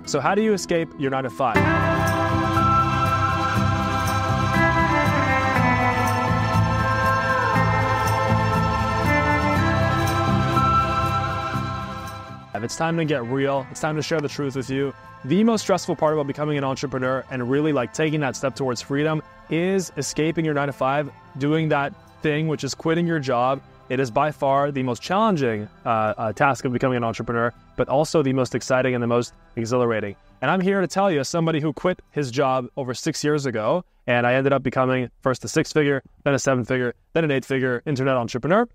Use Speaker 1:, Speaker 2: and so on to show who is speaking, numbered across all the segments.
Speaker 1: So how do you escape your 9 to 5? It's time to get real. It's time to share the truth with you. The most stressful part about becoming an entrepreneur and really taking that step towards freedom is escaping your 9 to 5, doing that thing, which is quitting your job. It is by far the most challenging task of becoming an entrepreneur, but also the most exciting and the most exhilarating. And I'm here to tell you, as somebody who quit his job over 6 years ago, and I ended up becoming first a 6-figure, then a 7-figure, then an 8-figure internet entrepreneur.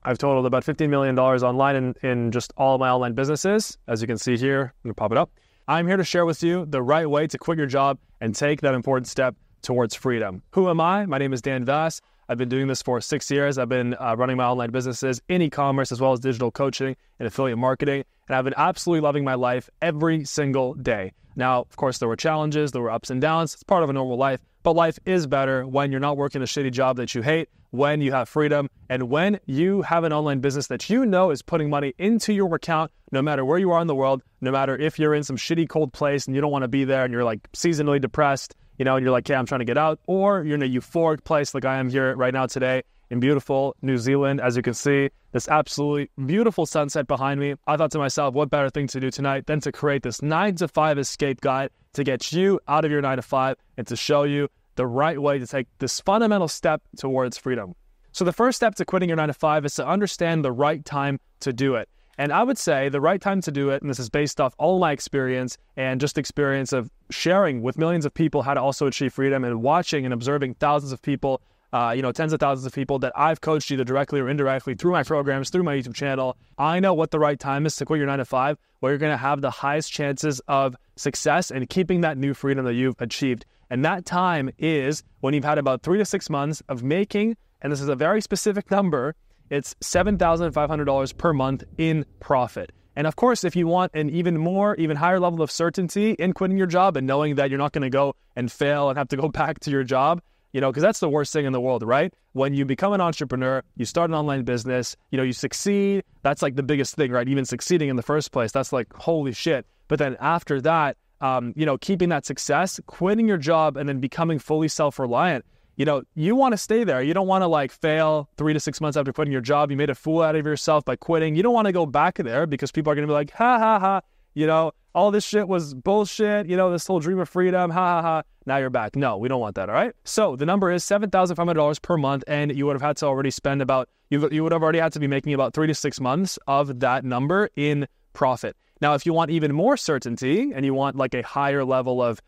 Speaker 1: I've totaled about $15 million online in just all of my online businesses. As you can see here, I'm gonna pop it up. I'm here to share with you the right way to quit your job and take that important step towards freedom. Who am I? My name is Dan Vass. I've been doing this for 6 years. I've been running my online businesses in e-commerce as well as digital coaching and affiliate marketing. And I've been absolutely loving my life every single day. Now, of course, there were challenges, there were ups and downs. It's part of a normal life, but life is better when you're not working a shitty job that you hate, when you have freedom, and when you have an online business that you know is putting money into your account, no matter where you are in the world, no matter if you're in some shitty cold place and you don't want to be there and you're seasonally depressed, and you're like, yeah, I'm trying to get out, or you're in a euphoric place like I am here right now today in beautiful New Zealand. As you can see, this absolutely beautiful sunset behind me. I thought to myself, what better thing to do tonight than to create this 9 to 5 escape guide to get you out of your 9 to 5 and to show you the right way to take this fundamental step towards freedom. So the first step to quitting your 9 to 5 is to understand the right time to do it. And I would say the right time to do it, and this is based off all my experience and just experience of sharing with millions of people how to also achieve freedom and watching and observing thousands of people, tens of thousands of people that I've coached either directly or indirectly through my programs, through my YouTube channel. I know what the right time is to quit your 9 to 5, where you're going to have the highest chances of success and keeping that new freedom that you've achieved. And that time is when you've had about 3 to 6 months of making, and this is a very specific number, it's $7,500 per month in profit. And of course, if you want an even higher level of certainty in quitting your job and knowing that you're not going to go and fail and have to go back to your job, because that's the worst thing in the world, right? When you become an entrepreneur, you start an online business, you succeed. That's the biggest thing, right? Even succeeding in the first place, that's holy shit. But then after that, keeping that success, quitting your job and then becoming fully self-reliant, you want to stay there. You don't want to fail 3 to 6 months after quitting your job. You made a fool out of yourself by quitting. You don't want to go back there because people are going to be like, ha, ha, ha, all this shit was bullshit. This whole dream of freedom, ha, ha, ha. Now you're back. No, we don't want that, all right? So the number is $7,500 per month, and you would have had to already spend you would have already had to be making about 3 to 6 months of that number in profit. Now, if you want even more certainty and you want a higher level of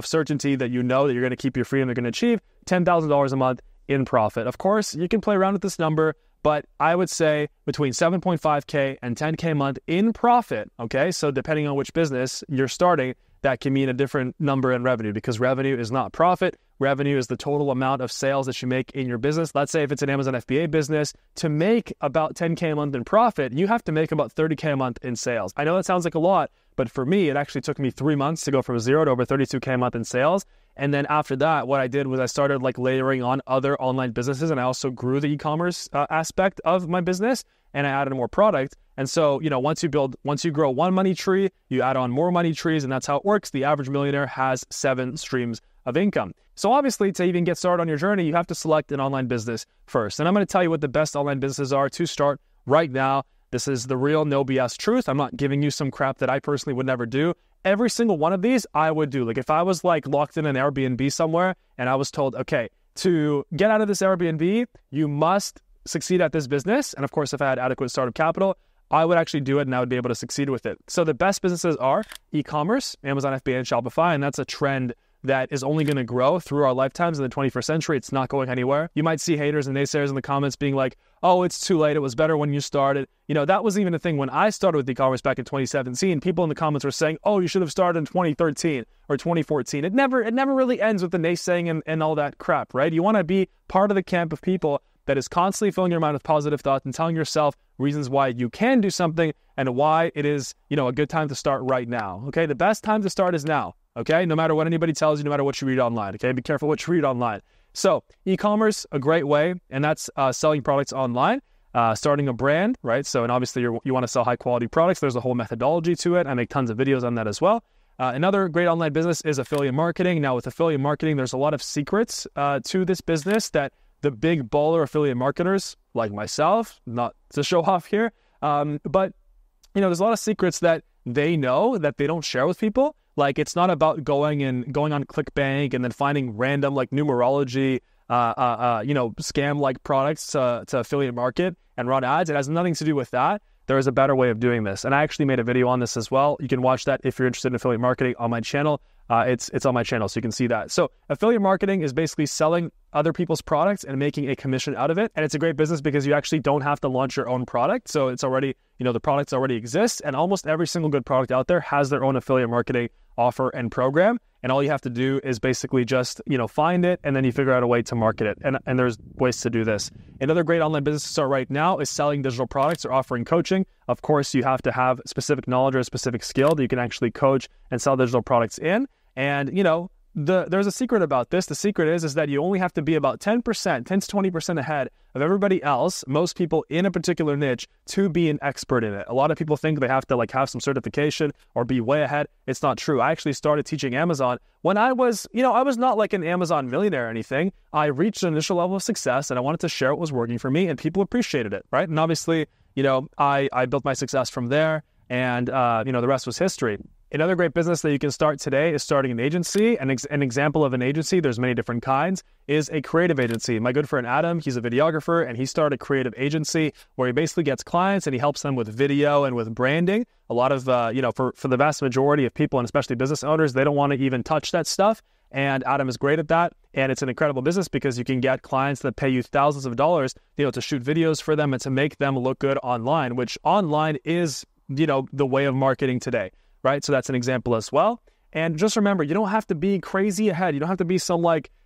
Speaker 1: certainty that that you're going to keep your freedom, you're going to achieve $10,000 a month in profit. Of course, you can play around with this number, but I would say between 7.5K and 10K a month in profit, okay? So depending on which business you're starting, that can mean a different number in revenue because revenue is not profit. Revenue is the total amount of sales that you make in your business. Let's say if it's an Amazon FBA business, to make about 10K a month in profit, you have to make about 30K a month in sales. I know that sounds like a lot, but for me, it actually took me 3 months to go from 0 to over 32K a month in sales. And then after that, what I did was I started layering on other online businesses, and I also grew the e-commerce aspect of my business, and I added more product. And so, once you grow one money tree, you add on more money trees, and that's how it works. The average millionaire has 7 streams of income. So obviously, to even get started on your journey, you have to select an online business first. And I'm going to tell you what the best online businesses are to start right now. This is the real no BS truth. I'm not giving you some crap that I personally would never do. Every single one of these I would do. If I was locked in an Airbnb somewhere and I was told, okay, to get out of this Airbnb, you must succeed at this business. And of course, if I had adequate startup capital, I would actually do it and I would be able to succeed with it. So the best businesses are e-commerce, Amazon FBA, and Shopify. And that's a trend that is only going to grow through our lifetimes in the 21st century. It's not going anywhere. You might see haters and naysayers in the comments being like, oh, it's too late. It was better when you started. That wasn't even a thing when I started with e-commerce back in 2017. People in the comments were saying, oh, you should have started in 2013 or 2014. It never really ends with the naysaying and all that crap, right? You want to be part of the camp of people that is constantly filling your mind with positive thoughts and telling yourself reasons why you can do something and why it is, a good time to start right now. Okay, the best time to start is now. Okay, no matter what anybody tells you, no matter what you read online. Okay, be careful what you read online. So e-commerce, a great way, and that's selling products online. starting a brand, right? So, and obviously you want to sell high quality products. There's a whole methodology to it. I make tons of videos on that as well. Another great online business is affiliate marketing. Now with affiliate marketing, there's a lot of secrets to this business that the big baller affiliate marketers like myself, not to show off here, but there's a lot of secrets that they know that they don't share with people. Like, it's not about going on ClickBank and then finding random like numerology, scam like products to affiliate market and run ads. It has nothing to do with that. There is a better way of doing this. And I actually made a video on this as well. You can watch that if you're interested in affiliate marketing on my channel. It's on my channel, so you can see that. So affiliate marketing is basically selling other people's products and making a commission out of it. And it's a great business because you actually don't have to launch your own product. So it's already, the products already exist. And almost every single good product out there has their own affiliate marketing offer and program. And all you have to do is basically just, find it, and then you figure out a way to market it. And there's ways to do this. Another great online business to start right now is selling digital products or offering coaching. Of course, you have to have specific knowledge or a specific skill that you can actually coach and sell digital products in. And, there's a secret about this. The secret is that you only have to be about 10 to 20% ahead of everybody else, most people in a particular niche, to be an expert in it. A lot of people think they have to have some certification or be way ahead. It's not true. I actually started teaching Amazon when I was not like an Amazon millionaire or anything. I reached an initial level of success and I wanted to share what was working for me, and people appreciated it, right? And obviously, I built my success from there, and, the rest was history. Another great business that you can start today is starting an agency. An example of an agency, there's many different kinds, is a creative agency. My good friend Adam, he's a videographer, and he started a creative agency where he basically gets clients and he helps them with video and with branding. A lot of, for the vast majority of people, and especially business owners, they don't want to even touch that stuff. And Adam is great at that. And it's an incredible business because you can get clients that pay you thousands of dollars, to shoot videos for them and to make them look good online, which online is, the way of marketing today. Right? So that's an example as well. And just remember, you don't have to be crazy ahead. You don't have to be some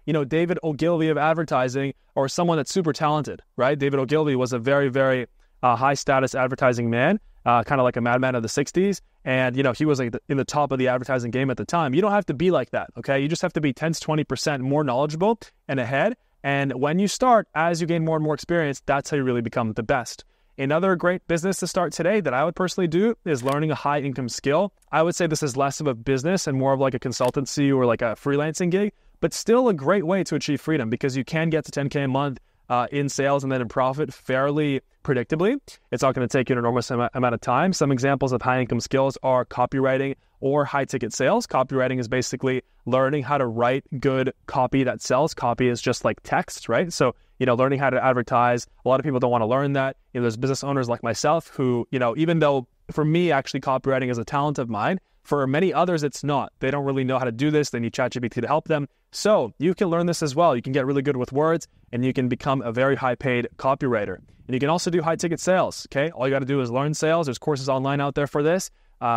Speaker 1: David Ogilvy of advertising or someone that's super talented, right? David Ogilvy was a very, very high status advertising man, kind of like a madman of the 60s. And, he was in the top of the advertising game at the time. You don't have to be like that, okay? You just have to be 10 to 20% more knowledgeable and ahead. And when you start, as you gain more and more experience, that's how you really become the best. Another great business to start today that I would personally do is learning a high income skill. I would say this is less of a business and more of like a consultancy or like a freelancing gig, but still a great way to achieve freedom because you can get to 10K a month in sales and then in profit fairly predictably. It's not going to take you an enormous amount of time. Some examples of high income skills are copywriting or high ticket sales. Copywriting is basically learning how to write good copy that sells. Copy is just like text, right? So, learning how to advertise. A lot of people don't want to learn that. There's business owners like myself who, even though for me, actually copywriting is a talent of mine, for many others, it's not. They don't really know how to do this. They need ChatGPT to help them. So you can learn this as well. You can get really good with words and you can become a very high paid copywriter. And you can also do high ticket sales. Okay. All you got to do is learn sales. There's courses online out there for this,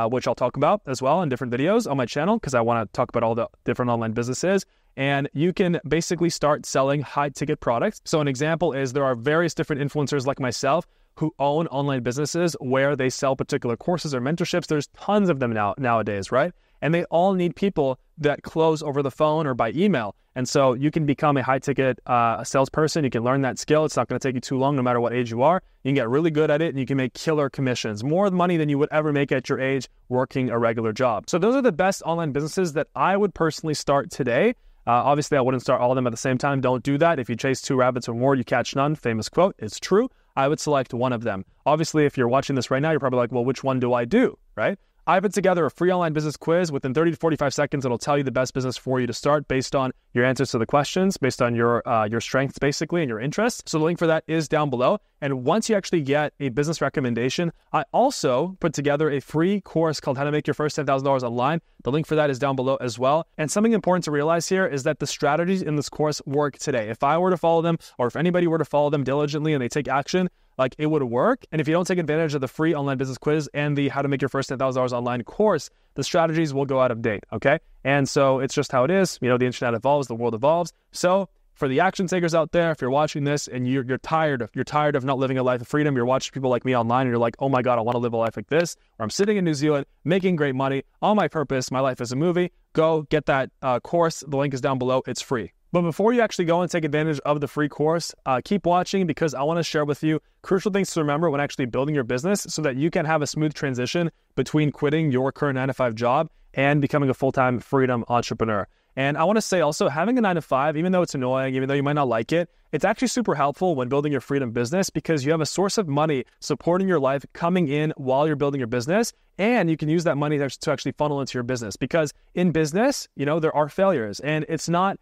Speaker 1: which I'll talk about as well in different videos on my channel because I want to talk about all the different online businesses. And you can basically start selling high ticket products. So an example is there are various different influencers like myself who own online businesses where they sell particular courses or mentorships. There's tons of them nowadays, right? And they all need people that close over the phone or by email. And so you can become a high ticket salesperson. You can learn that skill. It's not going to take you too long, no matter what age you are. You can get really good at it and you can make killer commissions, more money than you would ever make at your age working a regular job. So those are the best online businesses that I would personally start today. Obviously, I wouldn't start all of them at the same time. Don't do that. If you chase two rabbits or more, you catch none. Famous quote. It's true. I would select one of them. Obviously, if you're watching this right now, you're probably like, well, which one do I do, right? I put together a free online business quiz. Within 30 to 45 seconds, it'll tell you the best business for you to start based on your answers to the questions, based on your strengths, basically, and your interests. So the link for that is down below. And once you actually get a business recommendation, I also put together a free course called How to Make Your First $10,000 Online. The link for that is down below as well. And something important to realize here is that the strategies in this course work today. If I were to follow them, or if anybody were to follow them diligently and they take action, it would work. And if you don't take advantage of the free online business quiz and the How to Make Your First $10,000 Online course, the strategies will go out of date, okay? And so it's just how it is. The internet evolves, the world evolves. So for the action takers out there, if you're watching this and you're tired of not living a life of freedom, you're watching people like me online and you're like, oh my God, I want to live a life like this, or I'm sitting in New Zealand making great money on my purpose, my life is a movie, go get that course. The link is down below. It's free. But before you actually go and take advantage of the free course, keep watching because I want to share with you crucial things to remember when actually building your business so that you can have a smooth transition between quitting your current 9-to-5 job and becoming a full-time freedom entrepreneur. And I want to say also, having a 9-to-5, even though it's annoying, even though you might not like it, it's actually super helpful when building your freedom business because you have a source of money supporting your life coming in while you're building your business. And you can use that money to actually funnel into your business because in business, there are failures and it's not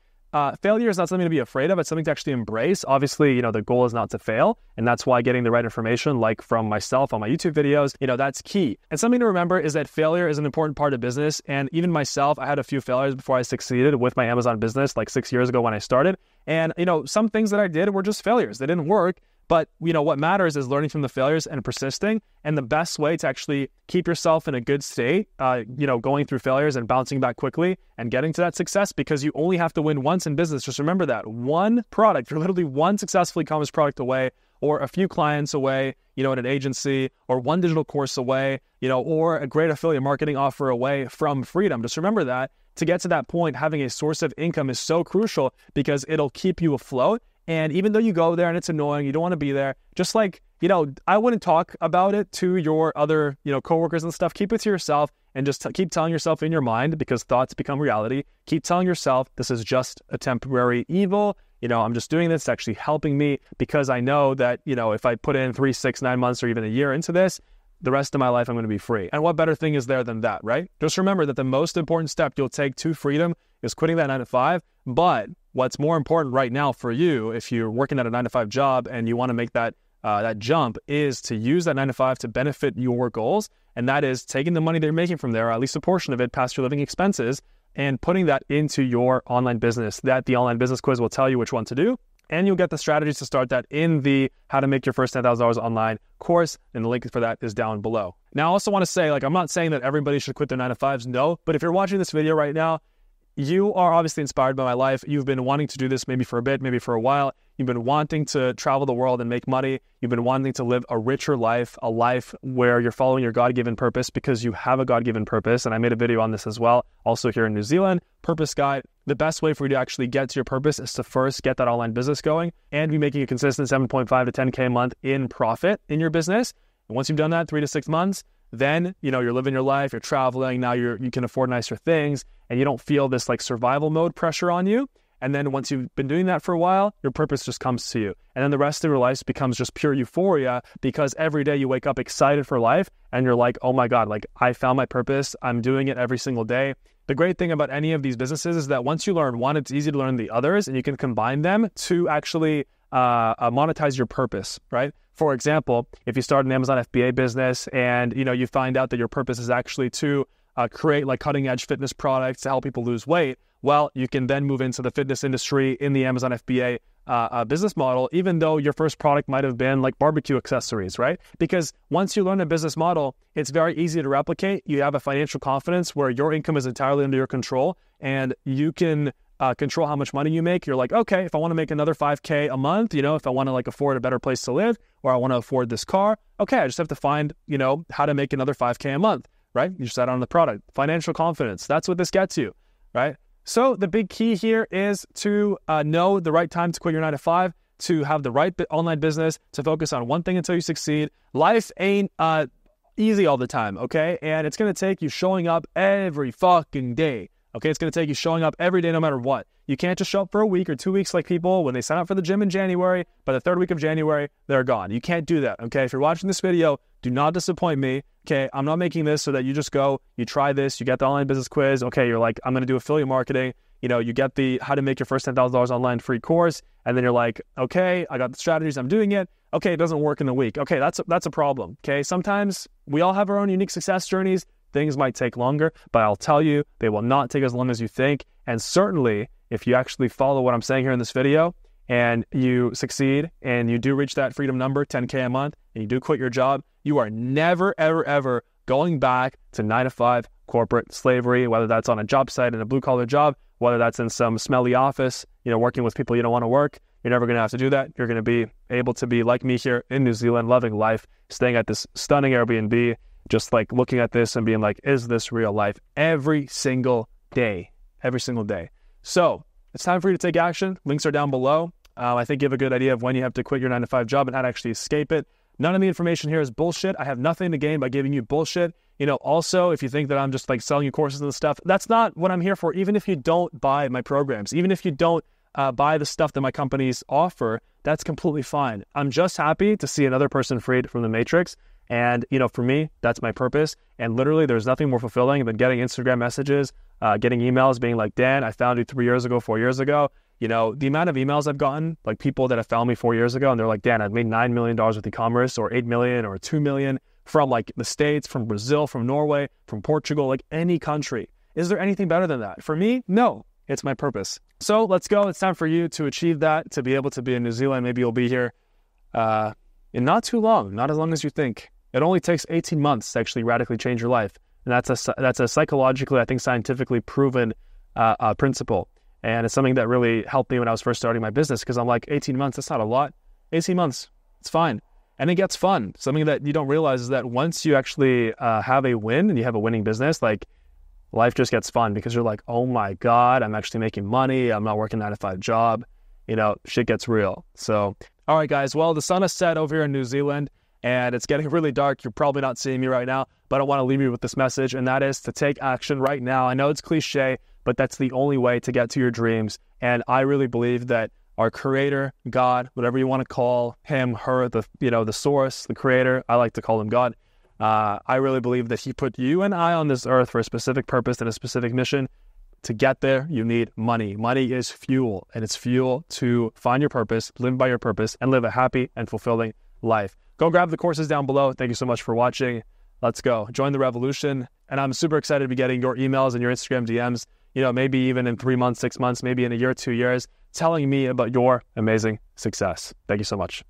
Speaker 1: failure is not something to be afraid of. It's something to actually embrace. Obviously, the goal is not to fail. And that's why getting the right information, like from myself on my YouTube videos, that's key. And something to remember is that failure is an important part of business. And even myself, I had a few failures before I succeeded with my Amazon business like 6 years ago when I started. And, some things that I did were just failures. They didn't work. But, what matters is learning from the failures and persisting. And the best way to actually keep yourself in a good state, going through failures and bouncing back quickly and getting to that success, because you only have to win once in business. Just remember that. One product, you're literally one successful e-commerce product away, or a few clients away, in an agency, or one digital course away, or a great affiliate marketing offer away from freedom. Just remember that. To get to that point, having a source of income is so crucial because it'll keep you afloat. And even though you go there and it's annoying, you don't want to be there, just like, I wouldn't talk about it to your other, coworkers and stuff. Keep it to yourself and just keep telling yourself in your mind, because thoughts become reality. Keep telling yourself this is just a temporary evil. I'm just doing this. It's actually helping me because I know that, if I put in 3, 6, 9 months or even a year into this, the rest of my life, I'm going to be free. And what better thing is there than that, right? Just remember that the most important step you'll take to freedom is quitting that 9-to-5. But what's more important right now for you, if you're working at a 9-to-5 job and you want to make that jump, is to use that 9-to-5 to benefit your goals. And that is taking the money that you're making from there, or at least a portion of it past your living expenses, and putting that into your online business. That the online business quiz will tell you which one to do. And you'll get the strategies to start that in the How to Make Your First $10,000 Online course. And the link for that is down below. Now, I also want to say, I'm not saying that everybody should quit their 9-to-5s. No, but if you're watching this video right now, you are obviously inspired by my life. You've been wanting to do this maybe for a bit, maybe for a while. You've been wanting to travel the world and make money. You've been wanting to live a richer life, a life where you're following your God-given purpose because you have a God-given purpose. And I made a video on this as well, also here in New Zealand, Purpose Guide. The best way for you to actually get to your purpose is to first get that online business going and be making a consistent 7.5 to 10K a month in profit in your business. And once you've done that, 3 to 6 months, then, you're living your life, you're traveling, now you can afford nicer things, and you don't feel this survival mode pressure on you. And then once you've been doing that for a while, your purpose just comes to you. And then the rest of your life becomes just pure euphoria because every day you wake up excited for life and you're like, oh my God, I found my purpose. I'm doing it every single day. The great thing about any of these businesses is that once you learn one, it's easy to learn the others, and you can combine them to actually monetize your purpose, right? For example, if you start an Amazon FBA business and, you find out that your purpose is actually to create cutting edge fitness products to help people lose weight, well, you can then move into the fitness industry in the Amazon FBA business model, even though your first product might have been barbecue accessories, right? Because once you learn a business model, it's very easy to replicate. You have a financial confidence where your income is entirely under your control, and you can control how much money you make. You're like, okay, if I want to make another 5K a month, if I want to afford a better place to live, or I want to afford this car, okay, I just have to find, how to make another 5K a month, right? You just add on the product. Financial confidence, that's what this gets you, right? So the big key here is to know the right time to quit your 9-to-5, to have the right online business, to focus on one thing until you succeed. Life ain't easy all the time, okay? And it's going to take you showing up every fucking day. Okay, it's going to take you showing up every day no matter what. You can't just show up for a week or 2 weeks like people when they sign up for the gym in January. By the third week of January, they're gone. You can't do that, okay? If you're watching this video, do not disappoint me, okay? I'm not making this so that you just go, you try this, you get the online business quiz, okay, you're like, I'm going to do affiliate marketing. You get the How to Make Your First $10,000 Online free course, and then you're like, okay, I got the strategies, I'm doing it. Okay, it doesn't work in a week. Okay, that's a problem, okay? Sometimes we all have our own unique success journeys. Things might take longer, but I'll tell you, they will not take as long as you think. And certainly, if you actually follow what I'm saying here in this video, and you succeed, and you do reach that freedom number, 10K a month, and you do quit your job, you are never, ever, ever going back to 9-to-5 corporate slavery, whether that's on a job site in a blue-collar job, whether that's in some smelly office, working with people you don't want to work. You're never going to have to do that. You're going to be able to be like me here in New Zealand, loving life, staying at this stunning Airbnb, just looking at this and being like, is this real life? Every single day. So it's time for you to take action. Links are down below. I think you have a good idea of when you have to quit your 9-to-5 job and how to actually escape it. None of the information here is bullshit. I have nothing to gain by giving you bullshit. Also, if you think that I'm just like selling you courses and stuff, that's not what I'm here for. Even if you don't buy my programs, even if you don't buy the stuff that my companies offer, that's completely fine. I'm just happy to see another person freed from the matrix. And, for me, that's my purpose. And literally, there's nothing more fulfilling than getting Instagram messages, getting emails being like, Dan, I found you 3 years ago, 4 years ago. The amount of emails I've gotten, like people that have found me 4 years ago, and they're like, Dan, I've made $9 million with e-commerce, or 8 million or 2 million from like the States, from Brazil, from Norway, from Portugal, like any country. Is there anything better than that? For me, no, it's my purpose. So let's go. It's time for you to achieve that, to be able to be in New Zealand. Maybe you'll be here in not too long, not as long as you think. It only takes 18 months to actually radically change your life. And that's a psychologically, I think, scientifically proven principle. And it's something that really helped me when I was first starting my business, because I'm like, 18 months, that's not a lot. 18 months, it's fine. And it gets fun. Something that you don't realize is that once you actually have a win and you have a winning business, like life just gets fun, because you're like, oh my God, I'm actually making money. I'm not working a 9-to-5 job. Shit gets real. So, all right, guys. Well, the sun has set over here in New Zealand, and it's getting really dark. You're probably not seeing me right now, but I want to leave you with this message, and that is to take action right now. I know it's cliche, but that's the only way to get to your dreams. And I really believe that our creator, God, whatever you want to call him, her, the source, the creator, I like to call him God. I really believe that he put you and I on this earth for a specific purpose and a specific mission. To get there, you need money. Money is fuel, and it's fuel to find your purpose, live by your purpose, and live a happy and fulfilling life. Go grab the courses down below. Thank you so much for watching. Let's go. Join the revolution. And I'm super excited to be getting your emails and your Instagram DMs, maybe even in 3 months, 6 months, maybe in a year, 2 years, telling me about your amazing success. Thank you so much.